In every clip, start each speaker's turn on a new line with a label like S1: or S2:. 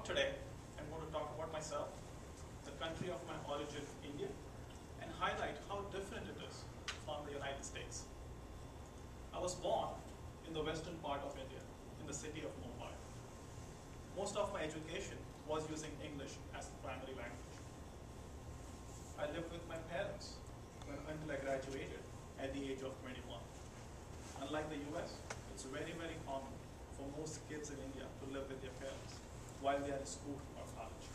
S1: talk today, I'm going to talk about myself, the country of my origin, India, and highlight how different it is from the United States. I was born in the western part of India, in the city of Mumbai. Most of my education was using English as the primary language. I lived with my parents until I graduated at the age of 21. Unlike the US, it's very, very common for most kids in India to live with their parents while they are in school or college.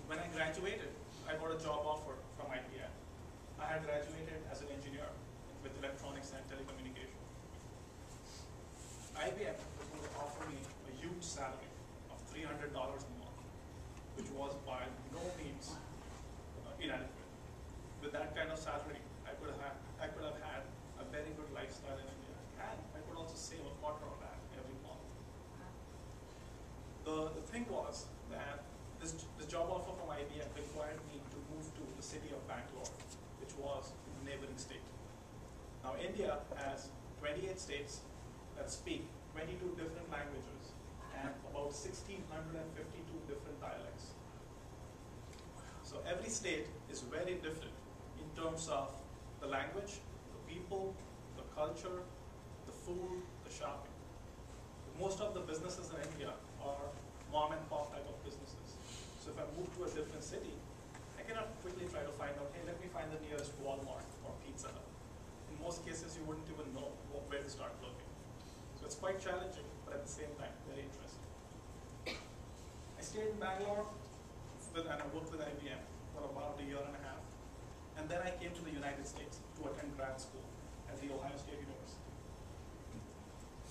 S1: When I graduated, I got a job offer from IBM. I had graduated as an engineer with electronics and telecommunication. IBM was going to offer me a huge salary of $300 a month, which was by no means inadequate. With that kind of salary, I could have had a very good lifestyle in India, and I could also save a quarter of that every month. The thing was that this job offer from IBM required me to move to the city of Bangalore, which was a neighboring state. Now India has 28 states that speak 22 different languages and about 1,652 different dialects. So every state is very different in terms of the language, the people, the culture, the food, the shopping. Most of the businesses in India are mom and pop type of businesses. So if I move to a different city, I cannot quickly try to find out, hey, let me find the nearest Walmart or Pizza Hut. In most cases, you wouldn't even know where to start looking. So it's quite challenging, but at the same time, very interesting. I stayed in Bangalore and I worked with IBM for about a year and a half. And then I came to the United States to attend grad school at the Ohio State University.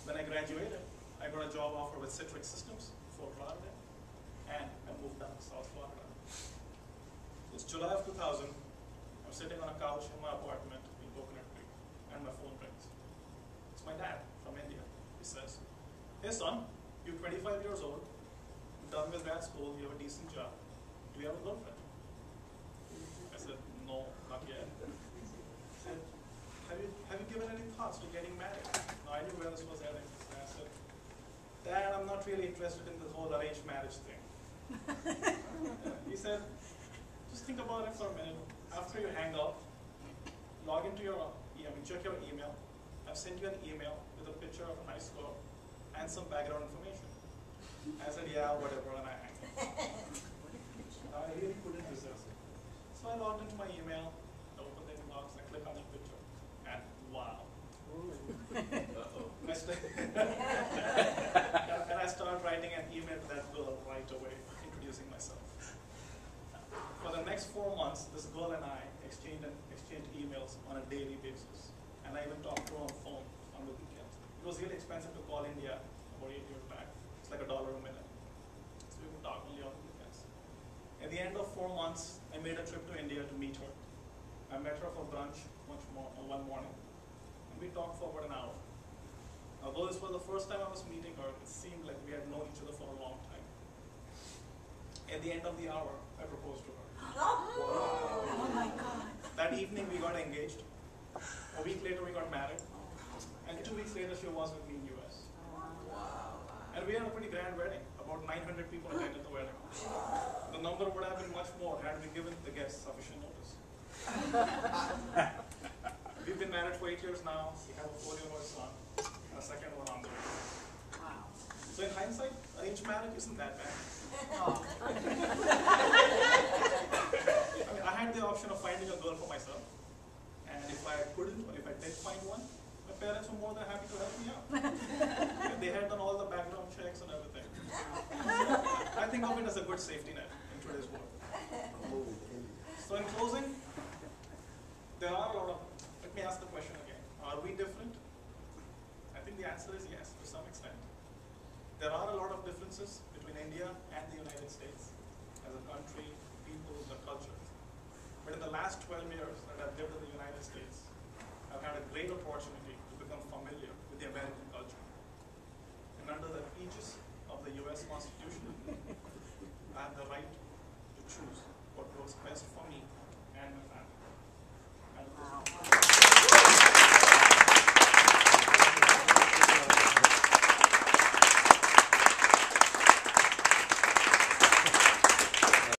S1: When I graduated, I got a job offer with Citrix Systems, Fort Lauderdale, and I moved down to South Florida. It's July of 2000. I'm sitting on a couch in my apartment in Coconut Creek, and my phone rings. It's my dad from India. He says, "Hey son, you're 25 years old, you're done with grad school, you have a decent job. Do you have a girlfriend?" I said, "No, not yet." He said, have you given any thoughts to getting married?" Now I knew where this was heading. And I said, "Dad, I'm not really interested in the whole arranged marriage thing." He said, "Just think about it for a minute. After you hang up, log into your check your email. I've sent you an email with a picture of a nice girl and some background information." I said, "Yeah, whatever," and I hang up. I really couldn't resist. So I logged into my email, I opened the inbox, I click on the picture, and wow. And I started writing an email to that girl right away, introducing myself. For the next 4 months, this girl and I exchanged emails on a daily basis. And I even talked to her on the phone on the weekends. It was really expensive to call India about 8 years back. It's like $1 a minute. So we would talk only on the weekends. At the end of 4 months, I made a trip to India to meet her. I met her for brunch one morning. And we talked for about an hour. Although this was the first time I was meeting her, it seemed like we had known each other for a long time. At the end of the hour, I proposed to her.
S2: Oh my God.
S1: That evening, we got engaged. A week later, we got married. And 2 weeks later, she was with me in the US.
S2: Wow.
S1: And we had a pretty grand wedding. About 900 people attended the wedding. The number would have been much more had we given the guests sufficient notice. We've been married for 8 years now. We have a 4-year-old son, and a second one on the way.
S2: Wow.
S1: So in hindsight, arranged marriage isn't that bad.
S2: Oh.
S1: I had the option of finding a girl for myself. And if I couldn't, or if I did find one, my parents were more than happy to help me out. They had done all the background checks and everything. I think of it as a good safety net in today's world. So in closing, there are a lot of, let me ask the question again. Are we different? I think the answer is yes, to some extent. There are a lot of differences between India and the United States as a country, people, the culture. But in the last 12 years that I've lived in the United States, I've had a great opportunity to become familiar with the American culture. And under the aegis of the US Constitution, I have the right to choose what works best for me and my family.